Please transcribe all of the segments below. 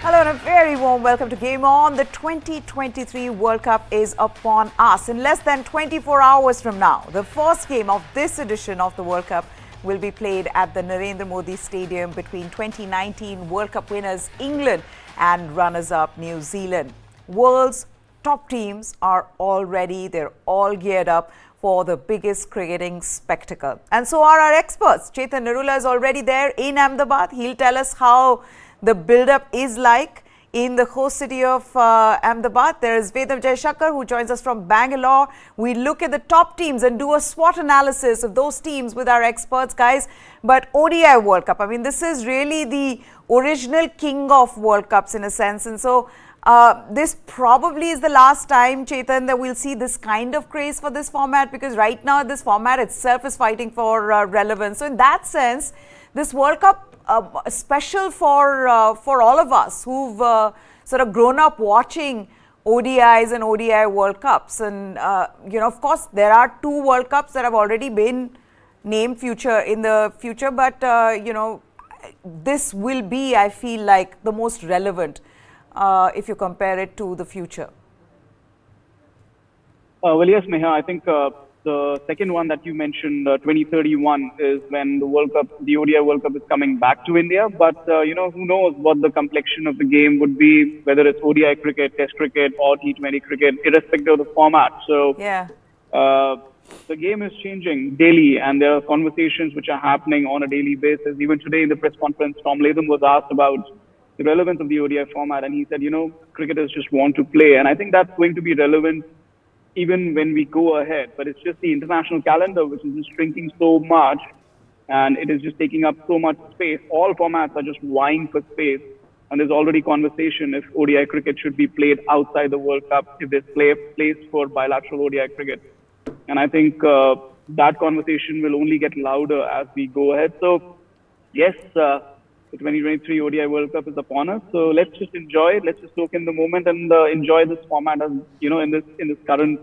Hello and a very warm welcome to Game On. The 2023 World Cup is upon us. In less than 24 hours from now, the first game of this edition of the World Cup will be played at the Narendra Modi Stadium between 2019 World Cup winners England and runners-up New Zealand. World's top teams are all ready. They're all geared up for the biggest cricketing spectacle. And so are our experts. Chetan Narula is already there in Ahmedabad. He'll tell us how the build-up is like in the host city of Ahmedabad. There is Vedam Jaishankar who joins us from Bangalore. We look at the top teams and do a SWOT analysis of those teams with our experts, guys. But ODI World Cup, I mean, this is really the original king of World Cups in a sense. And so this probably is the last time, Chetan, that we'll see this kind of craze for this format, because right now this format itself is fighting for relevance. So in that sense, this World Cup special for all of us who've sort of grown up watching ODIs and ODI World Cups. And, of course, there are two World Cups that have already been named in the future. But, this will be, I feel like, the most relevant if you compare it to the future. Well, yes, Neha, I think the second one that you mentioned, 2031, is when the World Cup, the ODI World Cup is coming back to India. But, who knows what the complexion of the game would be, whether it's ODI cricket, Test cricket, or T20 cricket, irrespective of the format. So, yeah. The game is changing daily, and there are conversations which are happening on a daily basis. Even today in the press conference, Tom Latham was asked about the relevance of the ODI format, and he said, cricketers just want to play. And I think that's going to be relevant even when we go ahead. But it's just the international calendar which is just shrinking so much, and it is just taking up so much space. All formats are just vying for space, and there's already conversation if ODI cricket should be played outside the World Cup, if there's place for bilateral ODI cricket. And I think that conversation will only get louder as we go ahead. So, yes, the 2023 ODI World Cup is upon us. So let's just enjoy it. Let's just soak in the moment and enjoy this format as in this current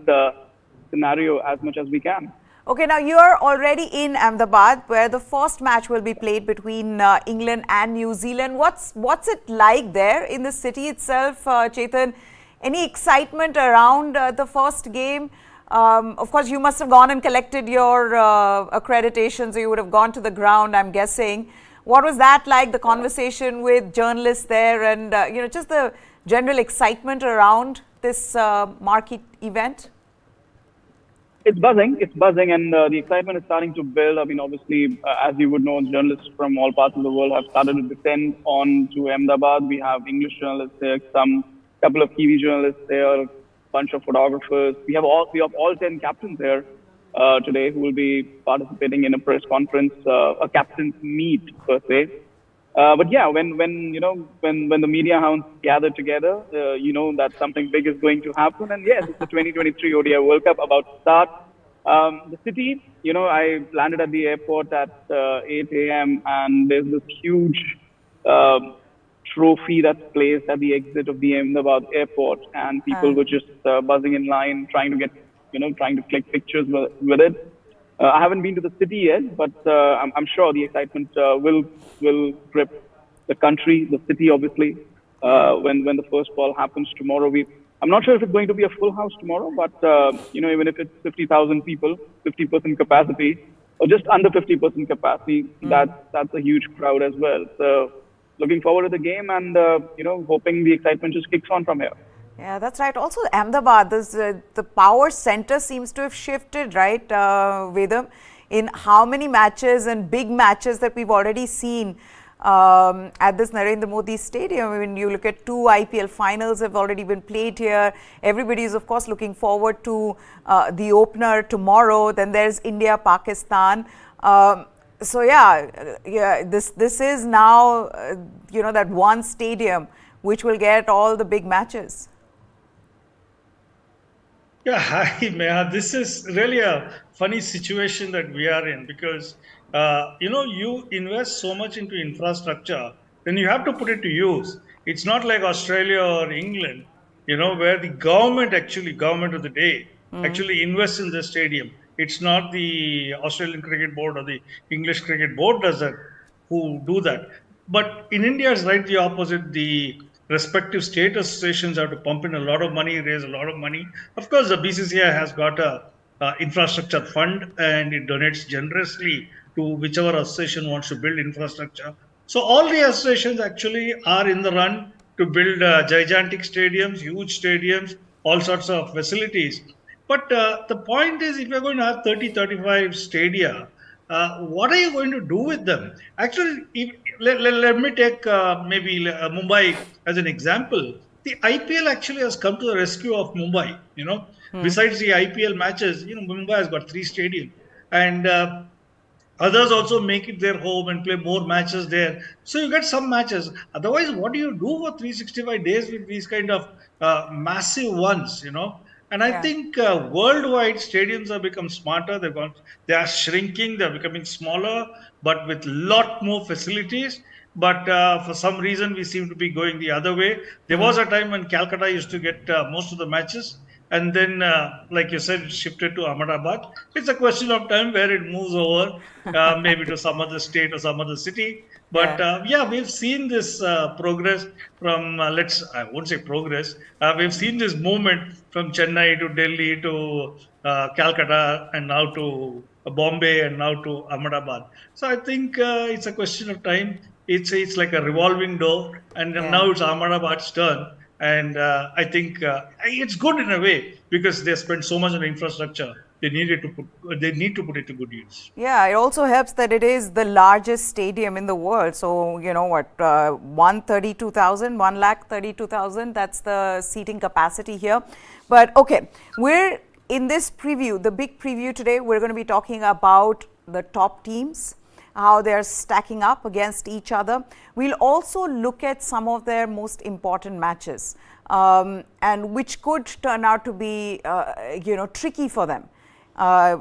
scenario as much as we can. Okay, now you're already in Ahmedabad, where the first match will be played between England and New Zealand. What's it like there in the city itself, Chetan? Any excitement around the first game? Of course, you must have gone and collected your accreditations, so you would have gone to the ground, I'm guessing. What was that like, the conversation with journalists there, and just the general excitement around this marquee event? It's buzzing, and the excitement is starting to build. I mean, obviously, as you would know, journalists from all parts of the world have started to descend on to Ahmedabad. We have English journalists there, couple of Kiwi journalists there, a bunch of photographers. We have all 10 captains there today who will be participating in a press conference, a captain's meet per se. But yeah, when the media hounds gather together, that something big is going to happen. And yes, it's the 2023 ODI World Cup about to start. The city, I landed at the airport at 8 a.m. and there's this huge trophy that's placed at the exit of the Ahmedabad airport, and people were just buzzing in line, trying to click pictures with it. I haven't been to the city yet, but I'm sure the excitement will grip the country, the city, obviously, when the first ball happens tomorrow. I'm not sure if it's going to be a full house tomorrow, but even if it's 50,000 people, 50% capacity, or just under 50% capacity, that's a huge crowd as well. So looking forward to the game, and hoping the excitement just kicks on from here. Yeah, that's right. Also, Ahmedabad, the power center seems to have shifted, right, Vedam, in how many matches and big matches that we've already seen at this Narendra Modi Stadium. I mean, you look at 2 IPL finals have already been played here. Everybody is, of course, looking forward to the opener tomorrow. Then there's India-Pakistan. So, this is now, that one stadium which will get all the big matches. Yeah, hi, Meha. This is really a funny situation that we are in, because, you invest so much into infrastructure, then you have to put it to use. It's not like Australia or England, where the government of the day, actually invests in the stadium. It's not the Australian Cricket Board or the English Cricket Board who do that. But in India, it's right the opposite. The respective state associations have to pump in a lot of money, raise a lot of money. Of course, the BCCI has got a infrastructure fund and it donates generously to whichever association wants to build infrastructure. So all the associations actually are in the run to build gigantic stadiums, huge stadiums, all sorts of facilities. But the point is, if you're going to have 30, 35 stadia, what are you going to do with them? Actually, let me take maybe Mumbai as an example. The IPL actually has come to the rescue of Mumbai. Besides the IPL matches, Mumbai has got 3 stadiums, and others also make it their home and play more matches there. So you get some matches. Otherwise, what do you do for 365 days with these kind of massive ones? And I think worldwide stadiums have become smarter. They are shrinking. They are becoming smaller, but with lot more facilities. But for some reason, we seem to be going the other way. There was a time when Calcutta used to get most of the matches. And then, like you said, it shifted to Ahmedabad. It's a question of time where it moves over, maybe to some other state or some other city. But we've seen this progress from, I won't say progress, we've seen this movement from Chennai to Delhi to Calcutta and now to Bombay and now to Ahmedabad. So I think it's a question of time. It's like a revolving door, and now it's Ahmedabad's turn. And I think it's good in a way because they spend so much on infrastructure. They need to put it to good use. Yeah, it also helps that it is the largest stadium in the world. So, 132,000, that's the seating capacity here. But okay, we're in this preview, the big preview today, we're going to be talking about the top teams, how they're stacking up against each other. We'll also look at some of their most important matches, and which could turn out to be, tricky for them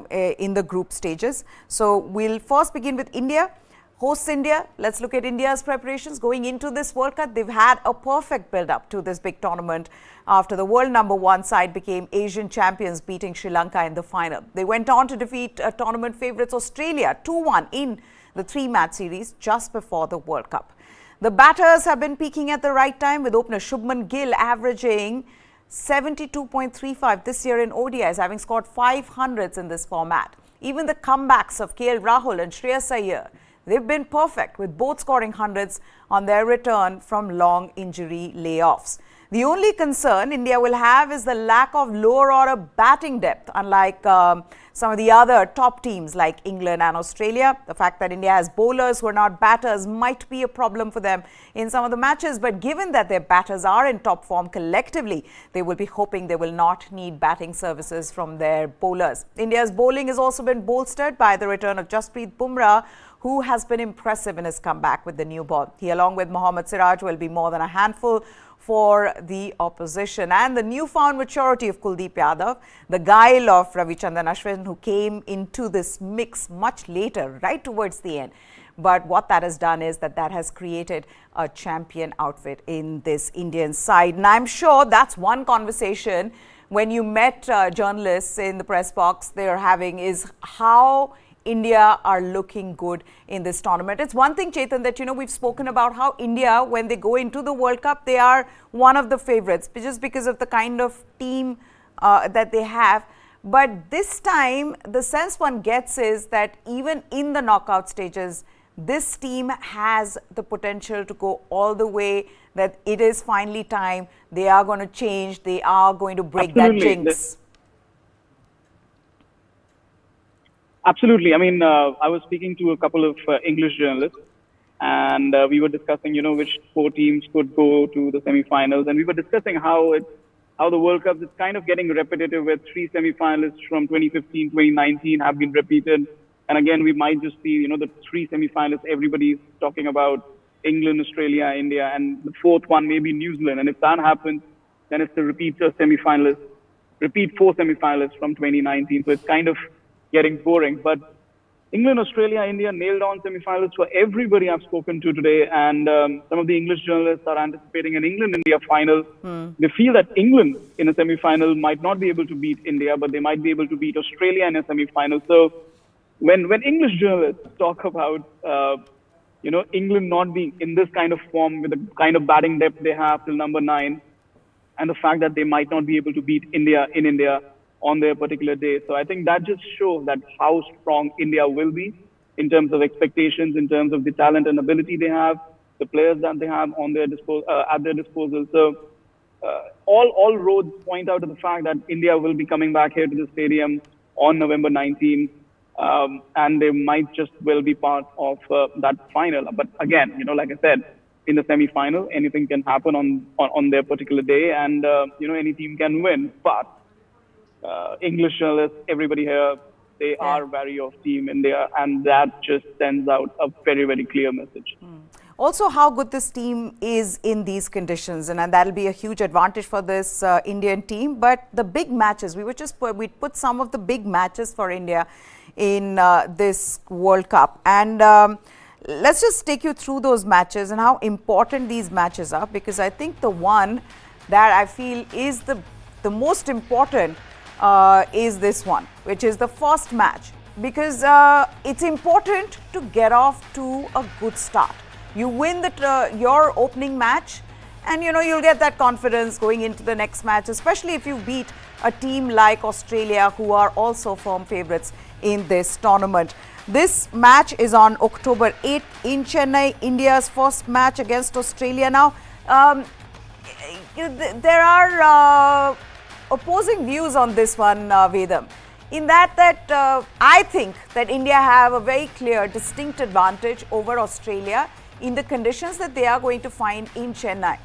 in the group stages. So we'll first begin with India. Hosts India. Let's look at India's preparations going into this World Cup. They've had a perfect build-up to this big tournament after the world #1 side became Asian champions, beating Sri Lanka in the final. They went on to defeat tournament favourites Australia 2-1 in the 3-match series just before the World Cup. The batters have been peaking at the right time, with opener Shubman Gill averaging 72.35 this year in ODIs, having scored 500s in this format. Even the comebacks of KL Rahul and Shreyas Iyer, they've been perfect, with both scoring hundreds on their return from long injury layoffs. The only concern India will have is the lack of lower order batting depth, unlike some of the other top teams like England and Australia. The fact that India has bowlers who are not batters might be a problem for them in some of the matches, but given that their batters are in top form collectively, they will be hoping they will not need batting services from their bowlers. India's bowling has also been bolstered by the return of Jasprit Bumrah, who has been impressive in his comeback with the new ball. He, along with Mohammad Siraj, will be more than a handful for the opposition. And the newfound maturity of Kuldeep Yadav, the guile of Ravichandran Ashwin, who came into this mix much later, right towards the end. But what that has done is that has created a champion outfit in this Indian side. And I'm sure that's one conversation when you met journalists in the press box they're having, is how India are looking good in this tournament. It's one thing, Chetan, that we've spoken about how India, when they go into the World Cup, they are one of the favourites just because of the kind of team that they have. But this time, the sense one gets is that even in the knockout stages, this team has the potential to go all the way, that it is finally time. They are going to change. They are going to break that jinx. Absolutely. I mean, I was speaking to a couple of English journalists, and we were discussing, which 4 teams could go to the semi-finals, and we were discussing how the World Cup is kind of getting repetitive, with 3 semi-finalists from 2015, 2019 have been repeated, and again we might just see, the 3 semi-finalists everybody's talking about: England, Australia, India, and the 4th one maybe New Zealand. And if that happens, then it's the repeat 4 semi-finalists from 2019. So it's kind of getting boring. But England, Australia, India nailed on semi-finals for everybody I've spoken to today. And some of the English journalists are anticipating an England-India final. They feel that England in a semi-final might not be able to beat India, but they might be able to beat Australia in a semi-final. So when English journalists talk about England not being in this kind of form with the kind of batting depth they have till number 9, and the fact that they might not be able to beat India in India on their particular day. So I think that just shows that how strong India will be in terms of expectations, in terms of the talent and ability they have, the players that they have on their at their disposal. So all roads point out to the fact that India will be coming back here to the stadium on November 19, and they might just well be part of that final. But again, like I said, in the semi-final, anything can happen on their particular day, and any team can win. But English journalists, everybody here, they are wary of Team India, and that just sends out a very, very clear message. Also, how good this team is in these conditions, and that will be a huge advantage for this Indian team. But the big matches, we put some of the big matches for India in this World Cup, and let's just take you through those matches and how important these matches are, because I think the one that I feel is the most important is this one, which is the first match, because it's important to get off to a good start. You win your opening match, and you'll get that confidence going into the next match, especially if you beat a team like Australia, who are also firm favourites in this tournament. This match is on October 8th in Chennai, India's first match against Australia. Now, there are opposing views on this one, Vedam, in that I think that India have a very clear, distinct advantage over Australia in the conditions that they are going to find in Chennai.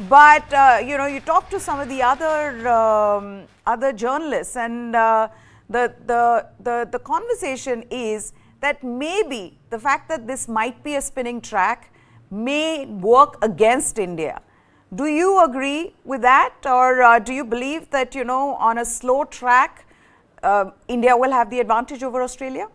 But you talk to some of the other journalists, and the conversation is that maybe the fact that this might be a spinning track may work against India. Do you agree with that, or do you believe that on a slow track India will have the advantage over Australia?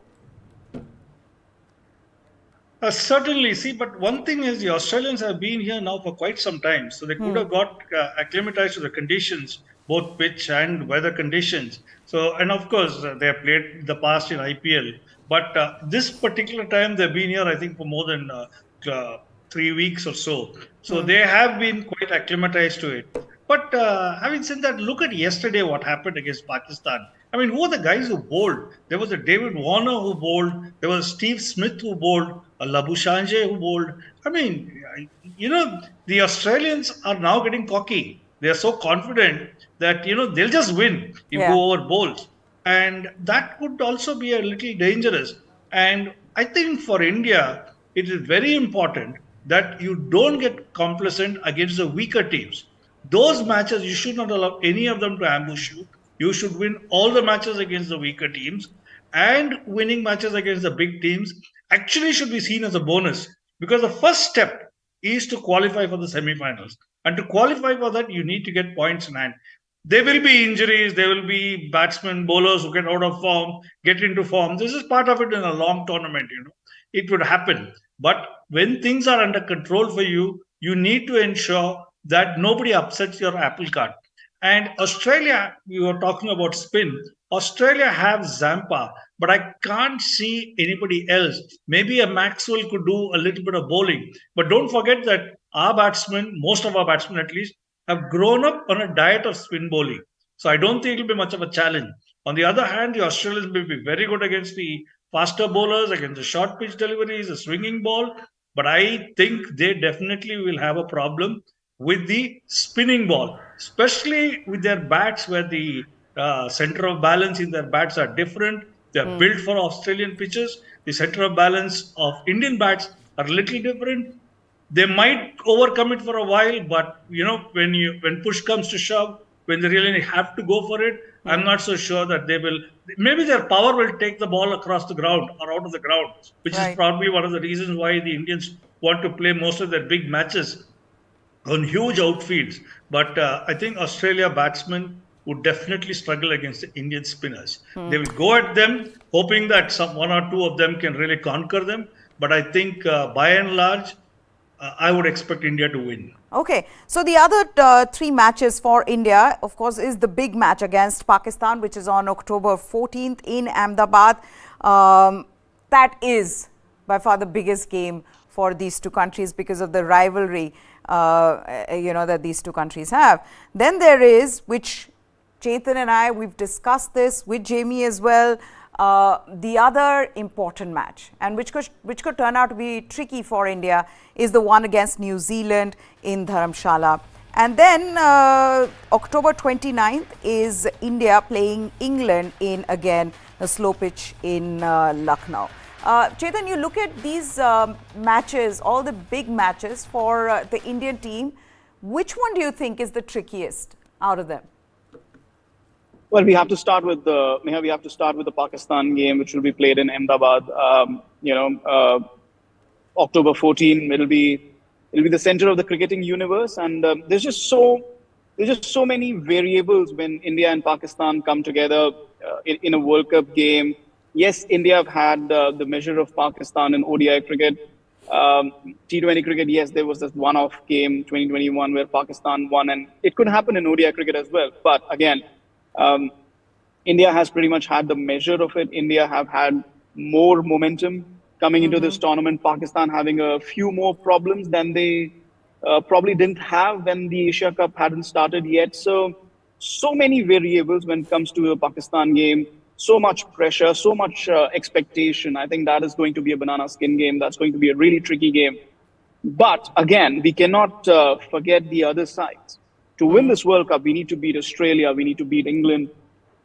Certainly, see, but one thing is the Australians have been here now for quite some time, so they could have got acclimatized to the conditions, both pitch and weather conditions. So, and of course, they have played the past in IPL, but this particular time they've been here, I think, for more than 3 weeks or so. So they have been quite acclimatized to it. But having said that, look at yesterday what happened against Pakistan. I mean, who are the guys who bowled? There was a David Warner who bowled. There was Steve Smith who bowled. A Labuschagne who bowled. I mean, the Australians are now getting cocky. They are so confident that, they'll just win if go over bowls. And that could also be a little dangerous. And I think for India, it is very important that you don't get complacent against the weaker teams. Those matches, you should not allow any of them to ambush you. You should win all the matches against the weaker teams, and winning matches against the big teams actually should be seen as a bonus, because the first step is to qualify for the semi-finals. And to qualify for that, you need to get points in hand. There will be injuries, there will be batsmen, bowlers who get out of form, get into form. This is part of it in a long tournament, It would happen. But when things are under control for you, you need to ensure that nobody upsets your apple cart. And Australia, we were talking about spin. Australia have Zampa, but I can't see anybody else. Maybe a Maxwell could do a little bit of bowling. But don't forget that our batsmen, most of our batsmen at least, have grown up on a diet of spin bowling. So I don't think it will be much of a challenge. On the other hand, the Australians will be very good against the faster bowlers, against the short pitch deliveries, the swinging ball. But I think they definitely will have a problem with the spinning ball, especially with their bats, where the center of balance in their bats are different. They are built for Australian pitches. The center of balance of Indian bats are a little different. They might overcome it for a while, but when push comes to shove, when they really have to go for it, I'm not so sure that they will. Maybe their power will take the ball across the ground or out of the ground, which is probably one of the reasons why the Indians want to play most of their big matches on huge outfields. But I think Australia batsmen would definitely struggle against the Indian spinners. They will go at them, hoping that one or two of them can really conquer them. But I think by and large, I would expect India to win. Okay, so the other 3 matches for India, of course, is the big match against Pakistan, which is on October 14th in Ahmedabad. That is by far the biggest game for these two countries because of the rivalry, that these two countries have. Then there is, which Chetan and I, we've discussed this with Jamie as well, the other important match, and which could turn out to be tricky for India, is the one against New Zealand in Dharamshala. And then October 29th is India playing England in, again, a slow pitch in Lucknow. Chetan, you look at these matches, all the big matches for the Indian team. Which one do you think is the trickiest out of them? Well, we have to start with the Pakistan game, which will be played in Ahmedabad. October 14. It'll be the center of the cricketing universe, and there's just so many variables when India and Pakistan come together in a World Cup game. Yes, India have had the measure of Pakistan in ODI cricket. T20 cricket, yes, there was this one-off game 2021 where Pakistan won, and it could happen in ODI cricket as well. But again, India has pretty much had the measure of it. India have had more momentum coming into this tournament. Pakistan having a few more problems than they probably didn't have when the Asia Cup hadn't started yet. So many variables when it comes to the Pakistan game. So much pressure, so much expectation. I think that is going to be a banana skin game. That's going to be a really tricky game. But again, we cannot forget the other sides. To win this World Cup, we need to beat Australia. We need to beat England.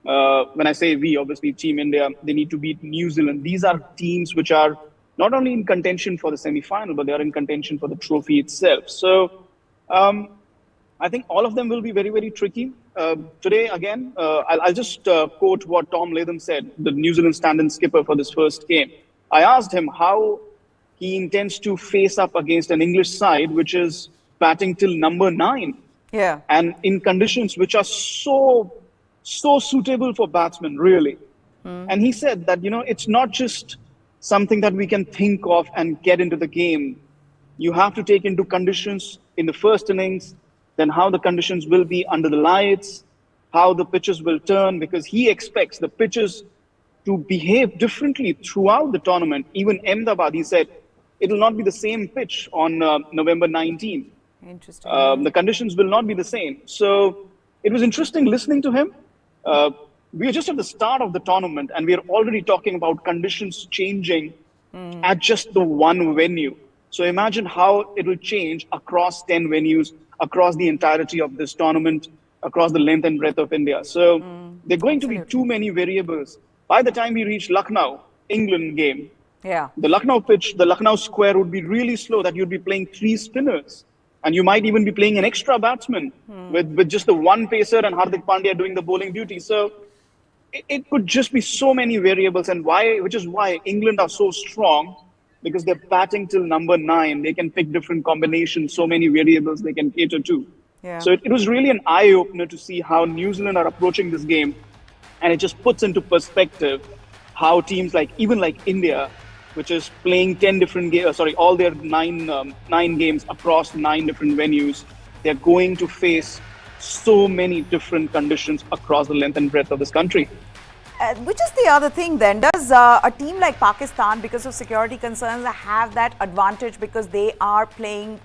When I say we, obviously Team India, they need to beat New Zealand. These are teams which are not only in contention for the semi-final, but they are in contention for the trophy itself. So I think all of them will be very, very tricky. Today, again, I'll just quote what Tom Latham said, the New Zealand stand-in skipper for this first game. I asked him how he intends to face up against an English side, which is batting till number 9. Yeah. And in conditions which are so suitable for batsmen, really. And he said that, it's not just something that we can think of and get into the game. You have to take into conditions in the first innings, then how the conditions will be under the lights, how the pitches will turn, because he expects the pitches to behave differently throughout the tournament. Even Ahmedabad, he said, it will not be the same pitch on November 19th. Interesting. The conditions will not be the same. So it was interesting listening to him. We are just at the start of the tournament, and we are already talking about conditions changing at just the one venue. So imagine how it will change across 10 venues, across the entirety of this tournament, across the length and breadth of India. So there are going to be too many variables. By the time we reach Lucknow, England game, the Lucknow pitch, the Lucknow square would be really slow, that you'd be playing 3 spinners. And you might even be playing an extra batsman with just the one pacer and Hardik Pandya doing the bowling duty. So it could just be so many variables, and which is why England are so strong, because they're batting till number 9. They can pick different combinations, so many variables they can cater to. So it was really an eye-opener to see how New Zealand are approaching this game. And it just puts into perspective how teams even like India, which is playing 10 different games, all their nine games across 9 different venues, they're going to face so many different conditions across the length and breadth of this country. Which is the other thing then? Does a team like Pakistan, because of security concerns, have that advantage because they are playing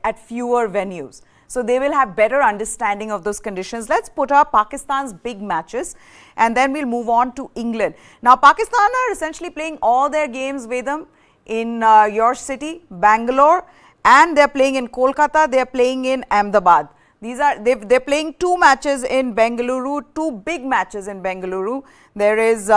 at fewer venues? So they will have better understanding of those conditions. Let's put up Pakistan's big matches, and then we'll move on to England. Now, Pakistan are essentially playing all their games, Vedam, in your city, Bangalore, and they're playing in Kolkata, they're playing in Ahmedabad. They're playing 2 matches in Bengaluru, 2 big matches in Bengaluru. There is,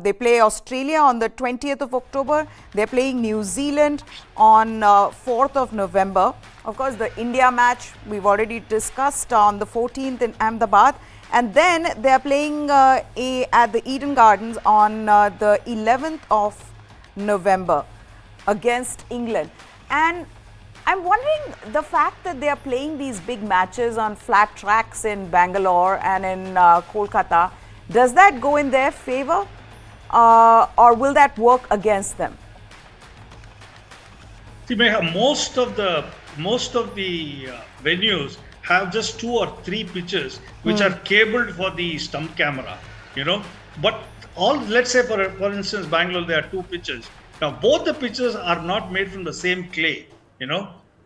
they play Australia on the 20th of October. They're playing New Zealand on 4th of November. Of course, the India match we've already discussed on the 14th in Ahmedabad. And then they're playing at the Eden Gardens on the 11th of November against England. And I'm wondering, the fact that they are playing these big matches on flat tracks in Bangalore and in Kolkata, does that go in their favor or will that work against them? See, most of the venues have just 2 or 3 pitches which are cabled for the stump camera, But let's say for instance, Bangalore, there are 2 pitches. Now, both the pitches are not made from the same clay.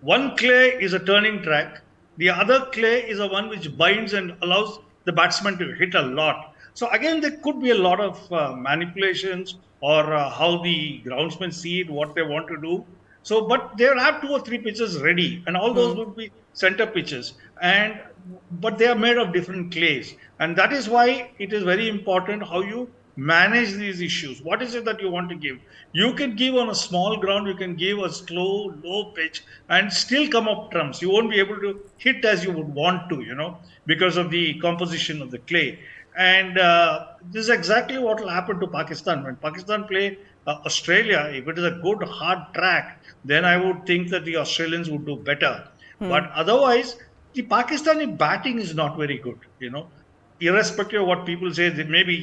One clay is a turning track. The other clay is a one which binds and allows the batsman to hit a lot. So again, there could be a lot of manipulations or how the groundsmen see it, what they want to do. So, but they'll have 2 or 3 pitches ready, and all those would be center pitches. But they are made of different clays, and that is why it is very important how you manage these issues. What is it that you want to give? You can give on a small ground, you can give a slow, low pitch, and still come up trumps. You won't be able to hit as you would want to, because of the composition of the clay. And this is exactly what will happen to Pakistan. When Pakistan play Australia, if it is a good hard track, then I would think that the Australians would do better. But otherwise, the Pakistani batting is not very good. Irrespective of what people say, that maybe,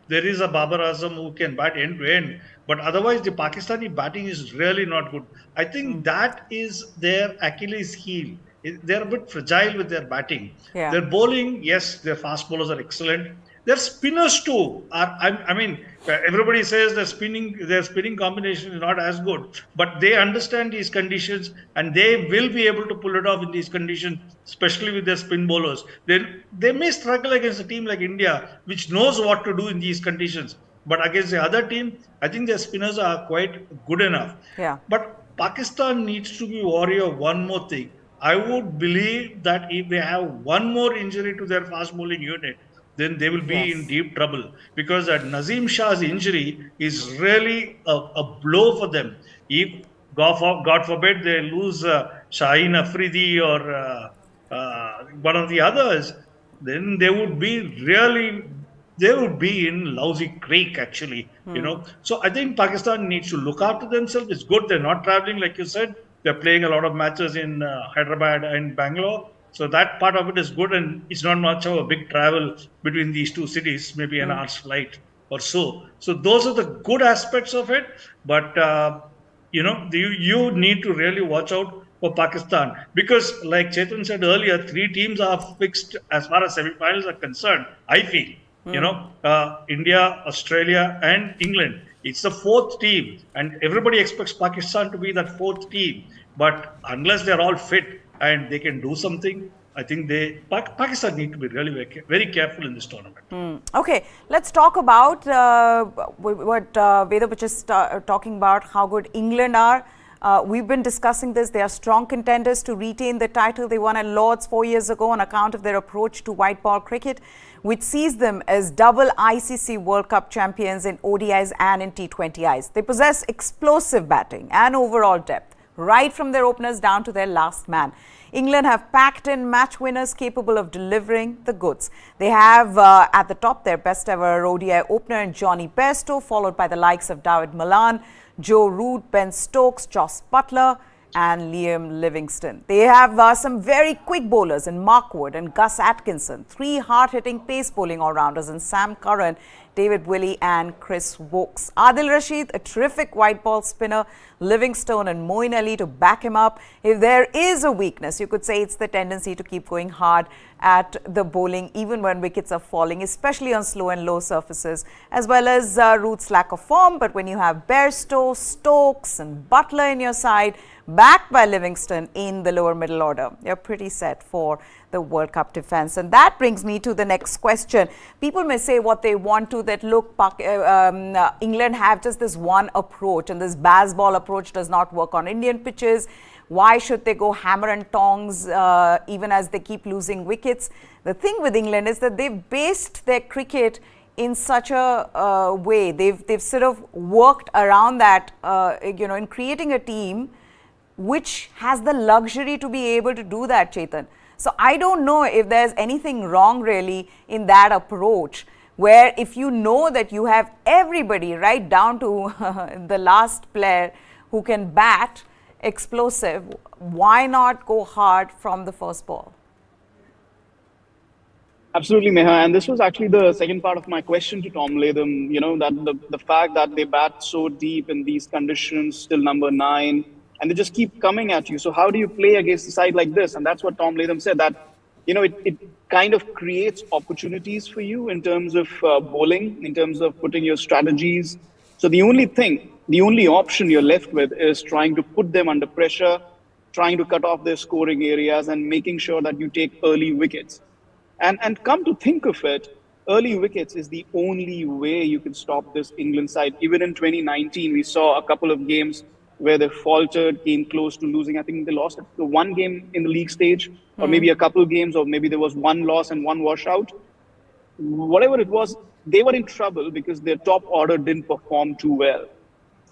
there is a Babar Azam who can bat end to end, but otherwise the Pakistani batting is really not good. I think that is their Achilles heel. They're a bit fragile with their batting. Yeah. Their bowling, yes, their fast bowlers are excellent. Their spinners too everybody says their spinning combination is not as good, but they understand these conditions and they will be able to pull it off in these conditions, especially with their spin bowlers. They may struggle against a team like India, which knows what to do in these conditions. But against the other team, I think their spinners are quite good enough. Yeah. But Pakistan needs to be wary of one more thing. I would believe that if they have one more injury to their fast bowling unit, then they will be in deep trouble, because that Nazim Shah's injury is really a blow for them. If, God forbid, they lose Shaheen Afridi or one of the others, then they would be in lousy creek, actually. So I think Pakistan needs to look after themselves. It's good they're not traveling, like you said. They're playing a lot of matches in Hyderabad and Bangalore. So that part of it is good, and it's not much of a big travel between these two cities, maybe an hour's flight or so. So those are the good aspects of it. But, you need to really watch out for Pakistan, because like Chetan said earlier, 3 teams are fixed as far as semi-finals are concerned, I feel. India, Australia and England. It's the 4th team, and everybody expects Pakistan to be that 4th team. But unless they're all fit and they can do something, I think Pakistan need to be really very, very careful in this tournament. Okay, let's talk about what Vedup was just talking about, how good England are. We've been discussing this. They are strong contenders to retain the title. They won at Lord's 4 years ago on account of their approach to white ball cricket, which sees them as double ICC World Cup champions in ODIs and in T20Is. They possess explosive batting and overall depth, right from their openers down to their last man. England have packed in match winners capable of delivering the goods. They have at the top their best ever ODI opener in Johnny Bairstow, followed by the likes of David Malan, Joe Root, Ben Stokes, Jos Buttler and Liam Livingstone. They have some very quick bowlers in Mark Wood and Gus Atkinson, 3 hard-hitting pace bowling all-rounders in Sam Curran, David Willey and Chris Wokes. Adil Rashid, a terrific white ball spinner, Livingstone and Moeen Ali to back him up. If there is a weakness, you could say it's the tendency to keep going hard at the bowling even when wickets are falling, especially on slow and low surfaces, as well as Root's lack of form. But when you have Bairstow, Stokes and Buttler in your side, backed by Livingstone in the lower middle order, you're pretty set for the World Cup defense. And that brings me to the next question. People may say what they want to, that look, England have just this one approach, and this baseball approach does not work on Indian pitches. Why should they go hammer and tongs even as they keep losing wickets? The thing with England is that they've based their cricket in such a way. They've sort of worked around that, in creating a team which has the luxury to be able to do that, Chetan. So I don't know if there's anything wrong really in that approach, where if you know that you have everybody right down to the last player who can bat explosive, why not go hard from the first ball? Absolutely, Meha. And this was actually the second part of my question to Tom Latham, that the fact that they bat so deep in these conditions, still number 9, and they just keep coming at you. So how do you play against a side like this? And that's what Tom Latham said, that, it kind of creates opportunities for you in terms of bowling, in terms of putting your strategies So the only option you're left with is trying to put them under pressure, trying to cut off their scoring areas and making sure that you take early wickets. And come to think of it, early wickets is the only way you can stop this England side. Even in 2019, we saw a couple of games where they faltered, came close to losing. I think they lost the one game in the league stage, or maybe a couple of games, or maybe there was one loss and one washout. Whatever it was, they were in trouble because their top order didn't perform too well.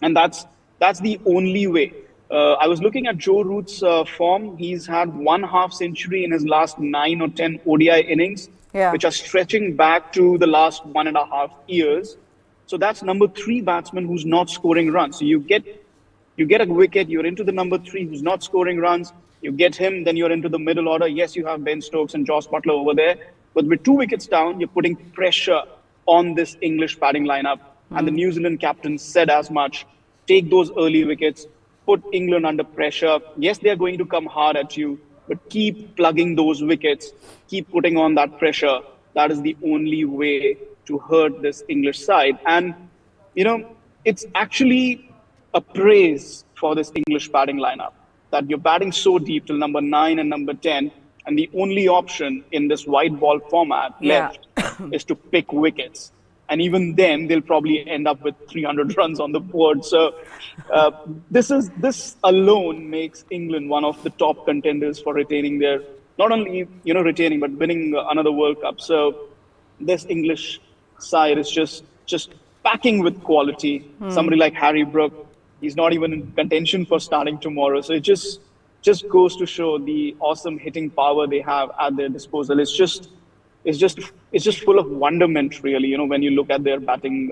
And that's the only way. I was looking at Joe Root's form. He's had one half century in his last 9 or 10 ODI innings, which are stretching back to the last 1.5 years. So that's number 3 batsman who's not scoring runs. So you get a wicket, you're into the number 3 who's not scoring runs. You get him, then you're into the middle order. Yes, you have Ben Stokes and Joss Butler over there. But with 2 wickets down, you're putting pressure on this English batting lineup. And the New Zealand captain said as much. Take those early wickets, put England under pressure. Yes, they're going to come hard at you, but keep plugging those wickets, keep putting on that pressure. That is the only way to hurt this English side. And, it's actually a praise for this English batting lineup that you're batting so deep till number 9 and number 10. And the only option in this white ball format left is to pick wickets. And even then, they'll probably end up with 300 runs on the board. So this alone makes England one of the top contenders for retaining their, not only, retaining, but winning another World Cup. So this English side is just packing with quality. Somebody like Harry Brook, he's not even in contention for starting tomorrow. So it just goes to show the awesome hitting power they have at their disposal. It's just full of wonderment, really, when you look at their batting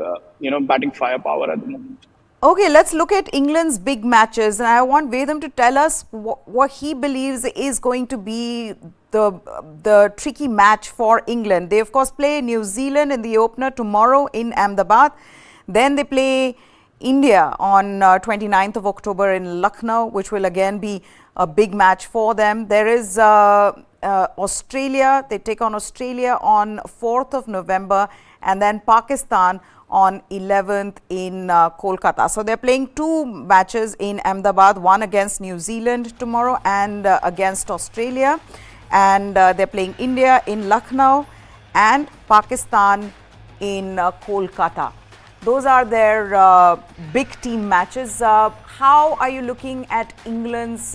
firepower at the moment. Okay, let's look at England's big matches. And I want Vedam to tell us what he believes is going to be the tricky match for England. They, of course, play New Zealand in the opener tomorrow in Ahmedabad. Then they play India on 29th of October in Lucknow, which will again be a big match for them. There is Australia. They take on Australia on 4th of November, and then Pakistan on 11th in Kolkata. So they're playing 2 matches in Ahmedabad, one against New Zealand tomorrow and against Australia. And they're playing India in Lucknow and Pakistan in Kolkata. Those are their big team matches. How are you looking at England's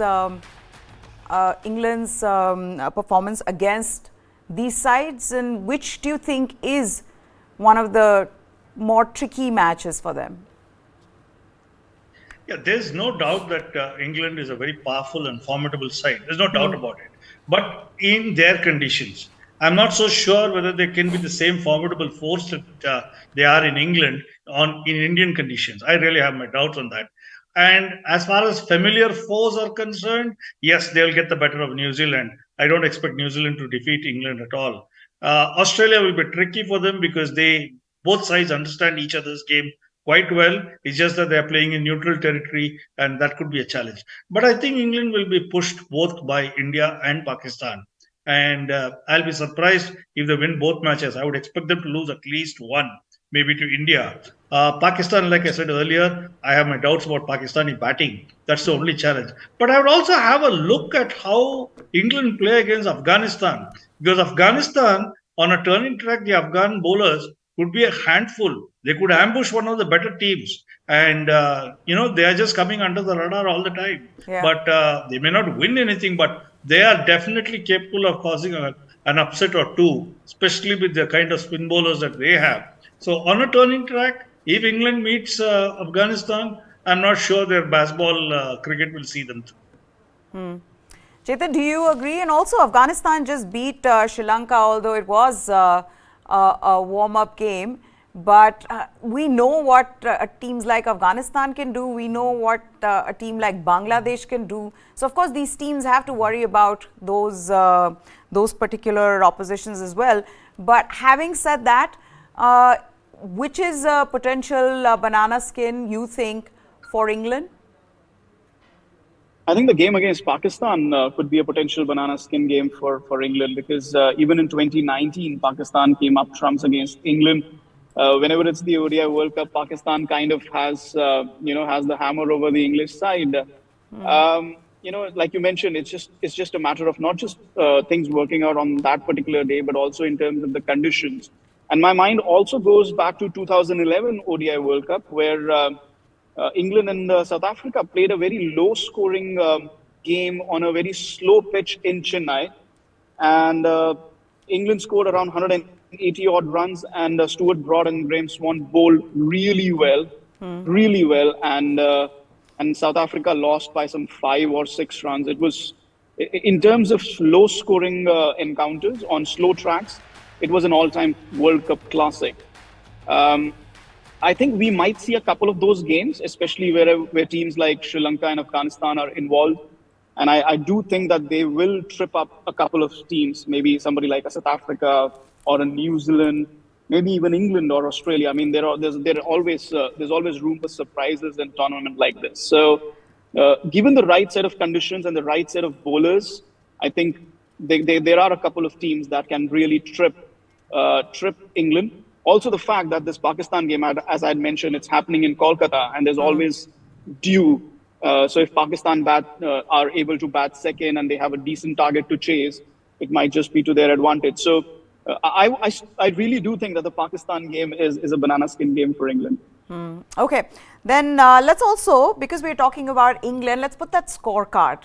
performance against these sides, and which do you think is one of the more tricky matches for them? Yeah, there's no doubt that England is a very powerful and formidable side. There's no doubt about it. But in their conditions, I'm not so sure whether they can be the same formidable force that they are in England in Indian conditions. I really have my doubts on that. And as far as familiar foes are concerned, yes, they'll get the better of New Zealand. I don't expect New Zealand to defeat England at all. Australia will be tricky for them because both sides understand each other's game quite well. It's just that they're playing in neutral territory, and that could be a challenge. But I think England will be pushed both by India and Pakistan. And I'll be surprised if they win both matches. I would expect them to lose at least one, maybe to India. Pakistan, like I said earlier, I have my doubts about Pakistani batting. That's the only challenge. But I would also have a look at how England play against Afghanistan. Because Afghanistan, on a turning track, the Afghan bowlers could be a handful. They could ambush one of the better teams. And, they are just coming under the radar all the time. Yeah. But they may not win anything, but they are definitely capable of causing an upset or two, especially with the kind of spin bowlers that they have. So on a turning track, if England meets Afghanistan, I'm not sure their baseball cricket will see them through. Chetan, do you agree? And also Afghanistan just beat Sri Lanka, although it was a warm-up game. But we know what teams like Afghanistan can do. We know what a team like Bangladesh can do. So, of course, these teams have to worry about those particular oppositions as well. But having said that, which is a potential banana skin, you think, for England? I think the game against Pakistan could be a potential banana skin game for England, because even in 2019, Pakistan came up trumps against England. Whenever it's the ODI World Cup, Pakistan kind of has, has the hammer over the English side. Like you mentioned, it's just a matter of not just things working out on that particular day, but also in terms of the conditions. And my mind also goes back to 2011 ODI World Cup, where England and South Africa played a very low-scoring game on a very slow pitch in Chennai, and England scored around 180 odd runs, and Stuart Broad and Graham Swan bowled really well, and South Africa lost by some 5 or 6 runs. It was, in terms of low scoring encounters on slow tracks, it was an all-time World Cup classic. I think we might see a couple of those games, especially where teams like Sri Lanka and Afghanistan are involved. And I do think that they will trip up a couple of teams, maybe somebody like a South Africa or a New Zealand, maybe even England or Australia. I mean, there's always room for surprises in a tournament like this. So, given the right set of conditions and the right set of bowlers, I think there are a couple of teams that can really trip England. Also, the fact that this Pakistan game, as I had mentioned, it's happening in Kolkata, and there's always dew. So if Pakistan are able to bat second and they have a decent target to chase, it might just be to their advantage. So I really do think that the Pakistan game is a banana skin game for England. Okay, then let's also, because we're talking about England, let's put that scorecard.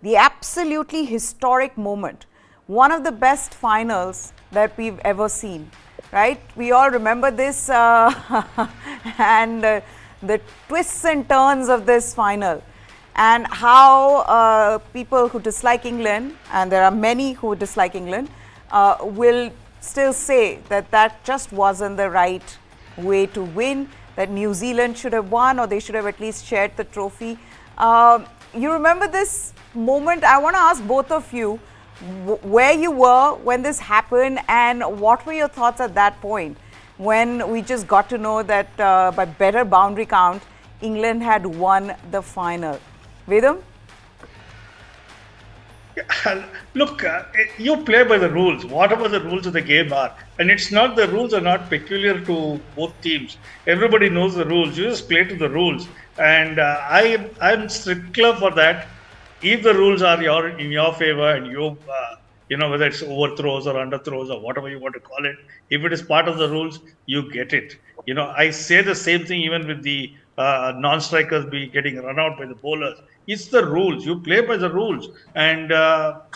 The absolutely historic moment. One of the best finals that we've ever seen, right? We all remember this and the twists and turns of this final, and how people who dislike England, and there are many who dislike England, will still say that that just wasn't the right way to win, that New Zealand should have won, or they should have at least shared the trophy. You remember this moment? I want to ask both of you where you were when this happened, and what were your thoughts at that point when we just got to know that by better boundary count, England had won the final. Vedam? Look, you play by the rules, whatever the rules of the game are. And it's not, the rules are not peculiar to both teams. Everybody knows the rules. You just play to the rules. And I'm stickler for that. If the rules are in your favor, and whether it's overthrows or underthrows or whatever you want to call it, if it is part of the rules, you get it. I say the same thing even with the non-strikers getting run out by the bowlers. It's the rules. You play by the rules, and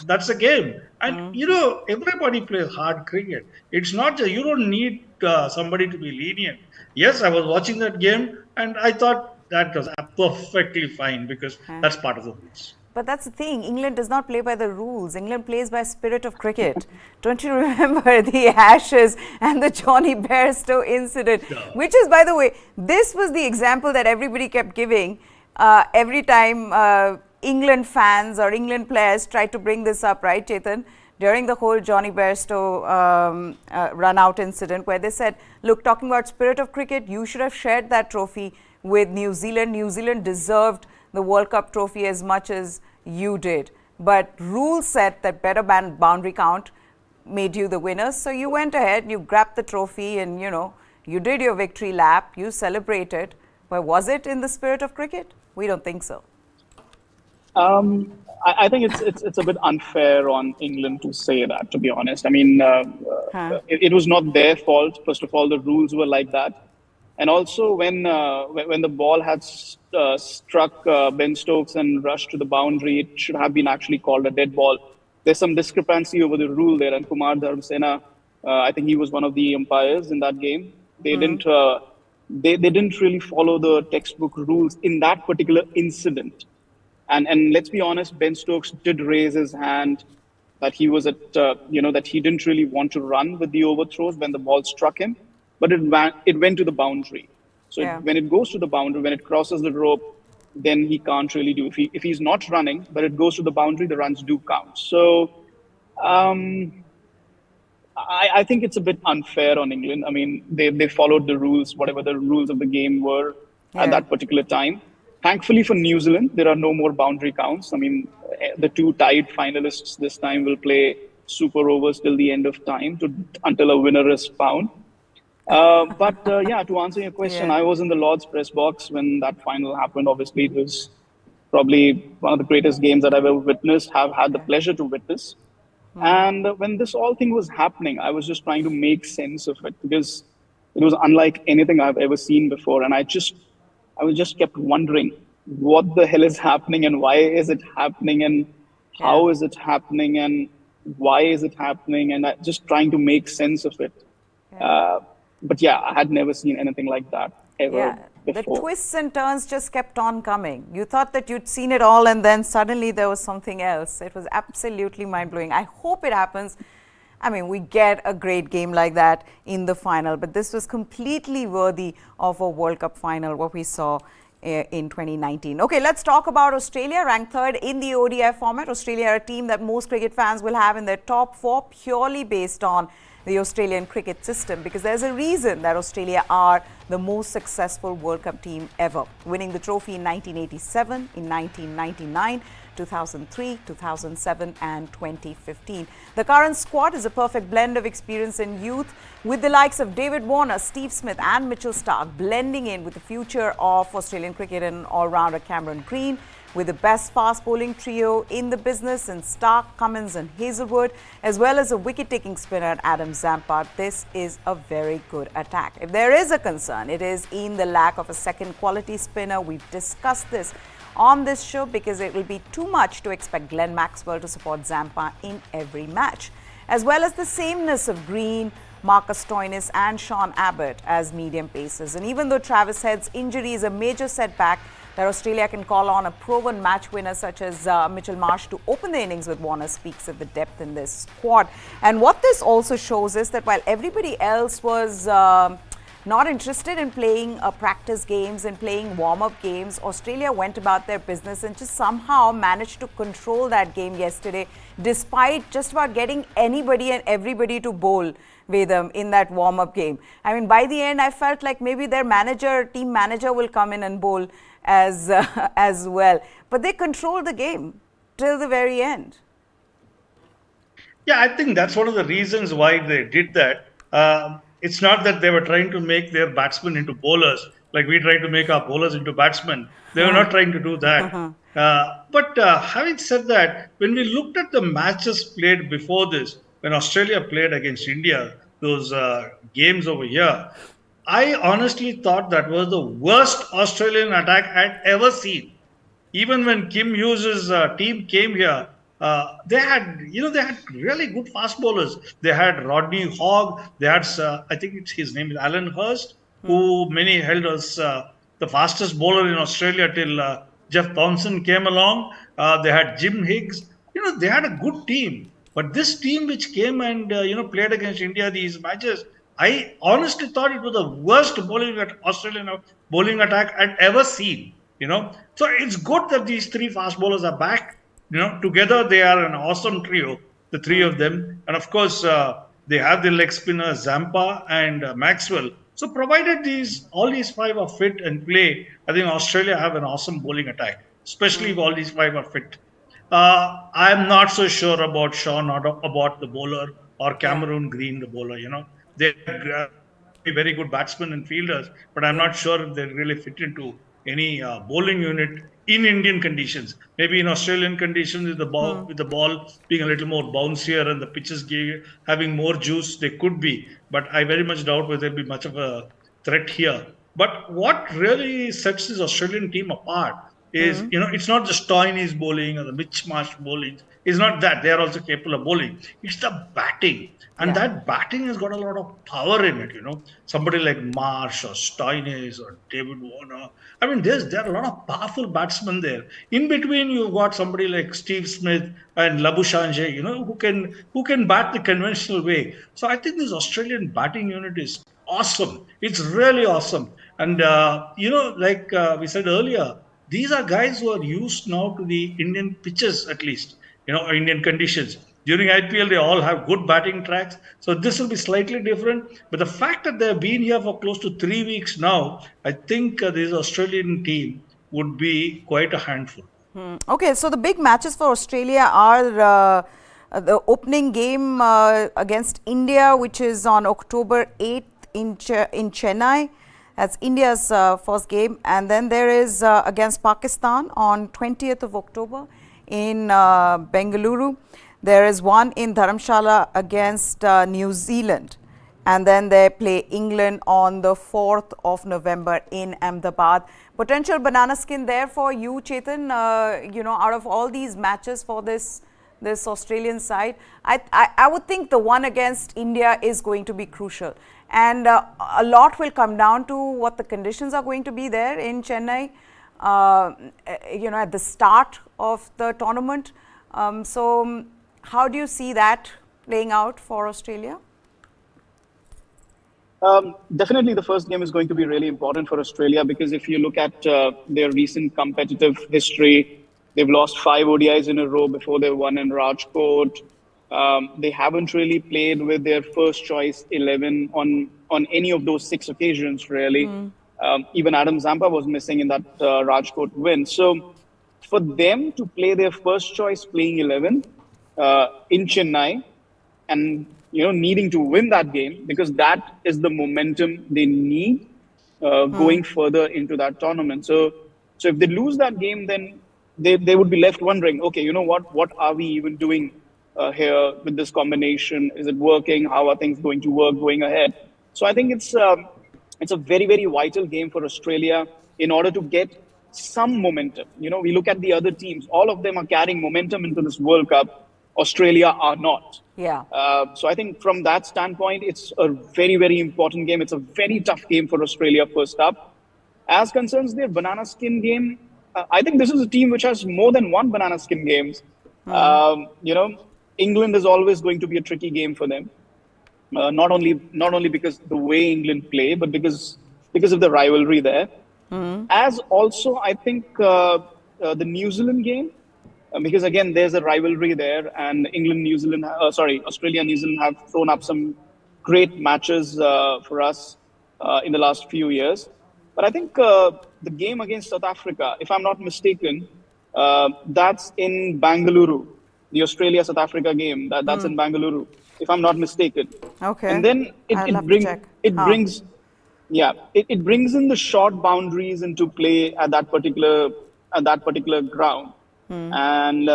that's the game. And everybody plays hard cricket. It's not just, you don't need somebody to be lenient. Yes, I was watching that game, and I thought that was perfectly fine, because that's part of the rules. But that's the thing, England does not play by the rules. England plays by spirit of cricket. Don't you remember the Ashes and the Johnny Bairstow incident? No. Which is, by the way, this was the example that everybody kept giving every time England fans or England players tried to bring this up, right, Chetan? During the whole Johnny Bairstow run-out incident, where they said, look, talking about spirit of cricket, you should have shared that trophy with New Zealand. New Zealand deserved the World Cup trophy as much as you did. But rules said that better boundary count made you the winners. So you went ahead, you grabbed the trophy, and you did your victory lap, you celebrated. But was it in the spirit of cricket? We don't think so. I think it's a bit unfair on England to say that, to be honest. I mean, it was not their fault. First of all, the rules were like that. And also, when the ball had struck Ben Stokes and rushed to the boundary, it should have been actually called a dead ball. There's some discrepancy over the rule there, and Kumar Dharmsena, I think he was one of the umpires in that game. They didn't really follow the textbook rules in that particular incident. And let's be honest, Ben Stokes did raise his hand that he was that he didn't really want to run with the overthrows when the ball struck him. But it went to the boundary. So when it goes to the boundary, when it crosses the rope, then he can't really do. If he's not running, but it goes to the boundary, the runs do count. So I think it's a bit unfair on England. I mean, they followed the rules, whatever the rules of the game were at that particular time. Thankfully for New Zealand, there are no more boundary counts. I mean, the two tied finalists this time will play super overs till the end of time until a winner is found. Yeah, to answer your question, I was in the Lord's press box when that final happened. Obviously, it was probably one of the greatest games that I've ever witnessed, have had the pleasure to witness. And when this all thing was happening, I was just trying to make sense of it because it was unlike anything I've ever seen before. And I was just kept wondering what the hell is happening and why is it happening and Yeah. how is it happening and why is it happening and just trying to make sense of it. Uh, but yeah, I had never seen anything like that ever Yeah, the before. twists and turns just kept on coming. You thought that you'd seen it all and then suddenly there was something else. It was absolutely mind-blowing. I hope it happens. I mean, we get a great game like that in the final, but this was completely worthy of a World Cup final, what we saw in 2019. Okay, let's talk about Australia, ranked third in the ODI format. Australia are a team that most cricket fans will have in their top four purely based on the Australian cricket system, because there's a reason that Australia are the most successful World Cup team ever, winning the trophy in 1987, in 1999, 2003, 2007 and 2015. The current squad is a perfect blend of experience and youth, with the likes of David Warner, Steve Smith and Mitchell Starc blending in with the future of Australian cricket and all-rounder Cameron Green, with the best fast bowling trio in the business in Starc, Cummins and Hazelwood, as well as a wicket-taking spinner Adam Zampa. This is a very good attack. If there is a concern, it is in the lack of a second quality spinner. We've discussed this on this show because it will be too much to expect Glenn Maxwell to support Zampa in every match, as well as the sameness of Green, Marcus Stoinis and Sean Abbott as medium pacers. And even though Travis Head's injury is a major setback, that Australia can call on a proven match winner such as Mitchell Marsh to open the innings with Warner speaks of the depth in this squad. And what this also shows is that while everybody else was not interested in playing practice games and playing warm-up games, Australia went about their business and just somehow managed to control that game yesterday, despite just about getting anybody and everybody to bowl with them in that warm-up game. I mean, by the end, I felt like maybe their team manager will come in and bowl as well. But they controlled the game till the very end. Yeah, I think that's one of the reasons why they did that. It's not that they were trying to make their batsmen into bowlers, like we try to make our bowlers into batsmen. They were not trying to do that. But having said that, when we looked at the matches played before this, when Australia played against India, those games over here, I honestly thought that was the worst Australian attack I'd ever seen. Even when Kim Hughes' team came here, they had really good fast bowlers. They had Rodney Hogg. They had, I think his name is Alan Hurst, who many held as the fastest bowler in Australia till Jeff Thompson came along. They had Jim Higgs. They had a good team. But this team which came and played against India these matches, I honestly thought it was the worst Australian bowling attack I'd ever seen. So it's good that these three fast bowlers are back. Together they are an awesome trio, the three of them, and of course they have the leg spinner Zampa and Maxwell. So provided all these five are fit and play, I think Australia have an awesome bowling attack, especially if all these five are fit. I'm not so sure about Sean or about the bowler or Cameron Green, the bowler. They're very good batsmen and fielders, but I'm not sure if they really fit into any bowling unit in Indian conditions. Maybe in Australian conditions, with the ball being a little more bouncier and the pitches having more juice, they could be. But I very much doubt whether there'll be much of a threat here. But what really sets this Australian team apart is, it's not just Stoinis bowling or the Mitch Marsh bowling. It's not that. They are also capable of bowling. It's the batting. And that batting has got a lot of power in it, Somebody like Marsh or Stoinis or David Warner. I mean, there are a lot of powerful batsmen there. In between, you've got somebody like Steve Smith and Labuschagne, who can bat the conventional way. So I think this Australian batting unit is awesome. It's really awesome. And, like we said earlier, these are guys who are used now to the Indian pitches, at least, Indian conditions. During IPL, they all have good batting tracks. So this will be slightly different. But the fact that they've been here for close to 3 weeks now, I think this Australian team would be quite a handful. Okay, so the big matches for Australia are the opening game against India, which is on October 8th in Chennai. That's India's first game. And then there is against Pakistan on 20th of October in Bengaluru. There is one in Dharamshala against New Zealand. And then they play England on the 4th of November in Ahmedabad. Potential banana skin there for you, Chetan, out of all these matches for this Australian side. I would think the one against India is going to be crucial. And a lot will come down to what the conditions are going to be there in Chennai, at the start of the tournament. So how do you see that playing out for Australia? Definitely the first game is going to be really important for Australia, because if you look at their recent competitive history, they've lost 5 ODIs in a row before they won in Rajkot. They haven't really played with their first choice 11 on any of those 6 occasions, really. Even Adam Zampa was missing in that Rajkot win. So for them to play their first choice playing 11 in Chennai and needing to win that game, because that is the momentum they need going further into that tournament. So if they lose that game, then they would be left wondering, okay, what are we even doing here with this combination? Is it working? How are things going to work going ahead? So I think it's a very, very vital game for Australia in order to get some momentum. We look at the other teams, all of them are carrying momentum into this World Cup. Australia are not. Yeah. So I think from that standpoint, it's a very, very important game. It's a very tough game for Australia first up. As concerns their banana skin game, I think this is a team which has more than one banana skin games. England is always going to be a tricky game for them. Not only because the way England play, but because of the rivalry there. As also, I think the New Zealand game, because again, there's a rivalry there, and Australia and New Zealand have thrown up some great matches for us in the last few years. But I think the game against South Africa, if I'm not mistaken, that's in Bengaluru. The Australia-South Africa game, that's in Bengaluru, if I'm not mistaken. Okay. And then it brings in the short boundaries into play at that particular ground. And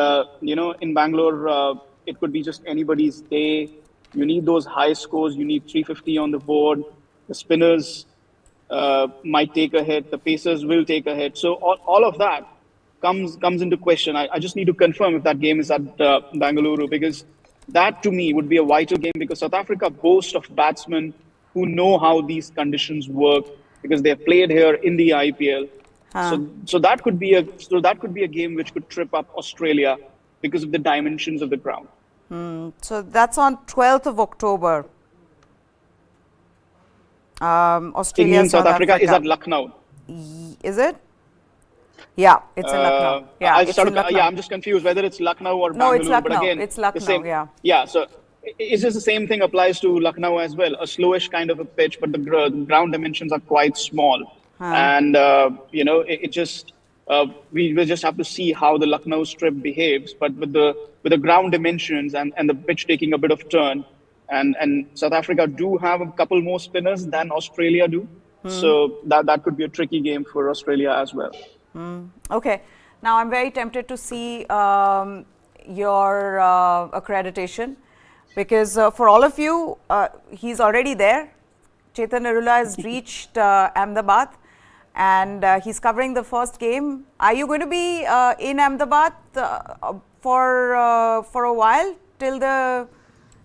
in Bangalore, it could be just anybody's day. You need those high scores. You need 350 on the board. The spinners might take a hit. The pacers will take a hit. So all of that comes into question. I just need to confirm if that game is at Bangalore, because that to me would be a vital game, because South Africa boasts of batsmen who know how these conditions work, because they have played here in the IPL. So that could be a game which could trip up Australia because of the dimensions of the ground. So that's on 12th of October. Australia, England, South Africa is at Lucknow. Is it? Yeah, it's in Lucknow. Yeah, I'm just confused whether it's Lucknow or Bangalore. No, it's Lucknow. But again, it's Lucknow. Yeah, so it's just the same thing applies to Lucknow as well. A slowish kind of a pitch, but the ground dimensions are quite small. And, we will just have to see how the Lucknow strip behaves. But with the ground dimensions and the pitch taking a bit of turn, and South Africa do have a couple more spinners than Australia do. So that could be a tricky game for Australia as well. Okay. Now, I'm very tempted to see your accreditation, because for all of you, he's already there. Chetan Narula has reached Ahmedabad, and he's covering the first game. Are you going to be in Ahmedabad for a while till the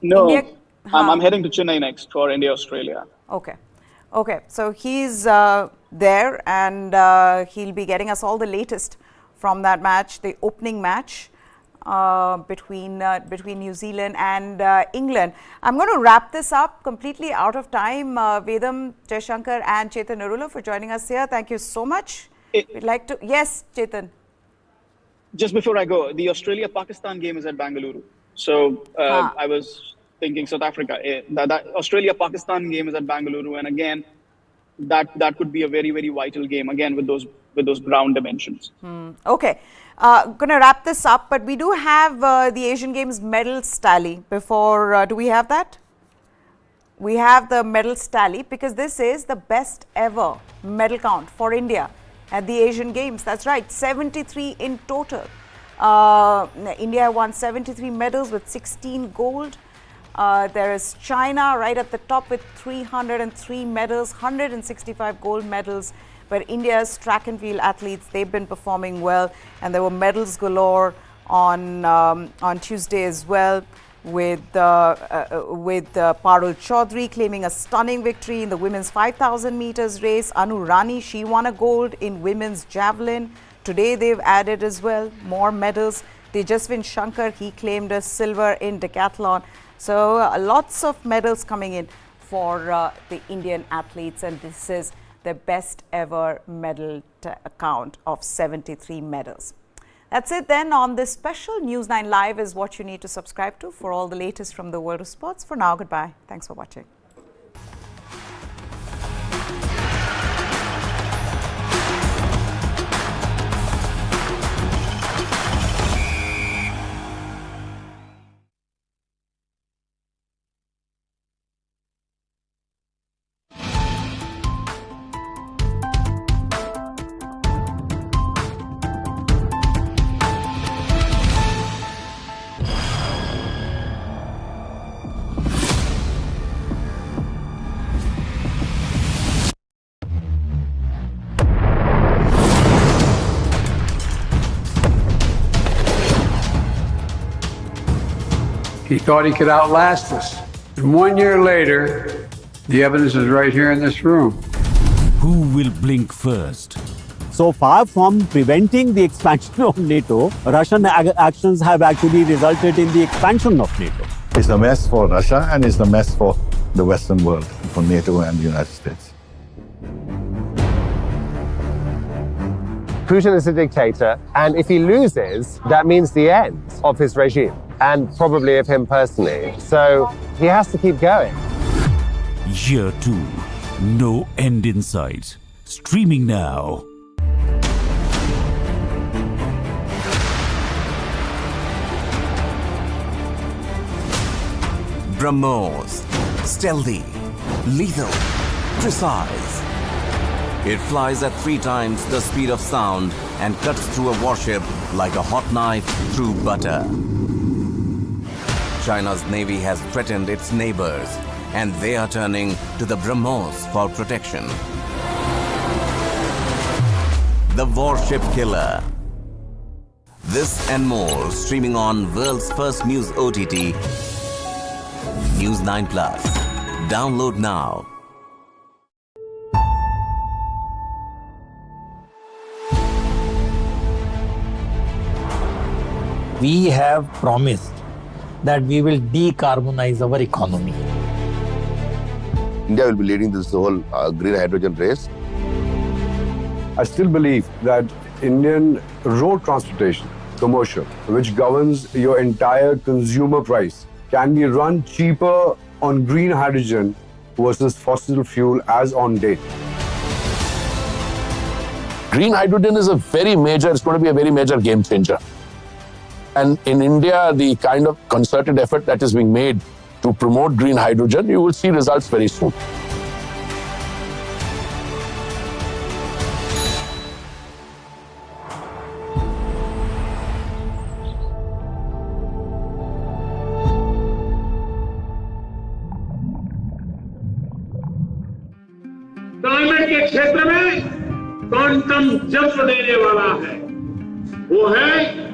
No, India? I'm heading to Chennai next for India-Australia. Okay. So he's there, and he'll be getting us all the latest from that match, the opening match between New Zealand and England. I'm going to wrap this up completely out of time. Vedam, Jaishankar and Chetan Narula for joining us here. Thank you so much. We'd like to... Yes, Chetan. Just before I go, the Australia-Pakistan game is at Bengaluru. So I was thinking South Africa. That Australia-Pakistan game is at Bengaluru. And again, that could be a very, very vital game, again, with those ground dimensions. Okay. Going to wrap this up, but we do have the Asian Games medals tally before. Do we have that? we have the medals tally because this is the best ever medal count for India at the Asian Games. That's right, 73 in total. India won 73 medals with 16 gold. There is China right at the top with 303 medals, 165 gold medals. But India's track and field athletes, they've been performing well, and there were medals galore on Tuesday as well, with Parul Chaudhary claiming a stunning victory in the women's 5,000 meters race. Anu Rani, she won a gold in women's javelin. Today they've added as well more medals. Tejaswin Shankar, he claimed a silver in decathlon. So lots of medals coming in for the Indian athletes, and this is the best ever medal count of 73 medals. That's it then on this special. News 9 Live is what you need to subscribe to for all the latest from the world of sports. For now, goodbye. Thanks for watching. He thought he could outlast us. And 1 year later, the evidence is right here in this room. Who will blink first? So far from preventing the expansion of NATO, Russian actions have actually resulted in the expansion of NATO. It's a mess for Russia and it's a mess for the Western world, for NATO and the United States. Putin is a dictator, and if he loses, that means the end of his regime, and probably of him personally. So he has to keep going. Year 2. No end in sight. Streaming now. BrahMos. Stealthy. Lethal. Precise. It flies at 3 times the speed of sound and cuts through a warship like a hot knife through butter. China's navy has threatened its neighbors, and they are turning to the BrahMos for protection. The Warship Killer. This and more streaming on world's first news OTT, News 9 Plus. Download now. We have promised that we will decarbonize our economy. India will be leading this whole green hydrogen race. I still believe that Indian road transportation, commercial, which governs your entire consumer price, can be run cheaper on green hydrogen versus fossil fuel as on date. Green hydrogen is it's going to be a very major game changer. And in India, the kind of concerted effort that is being made to promote green hydrogen, you will see results very soon. Climate के क्षेत्र में quantum jump देने वाला है, वो है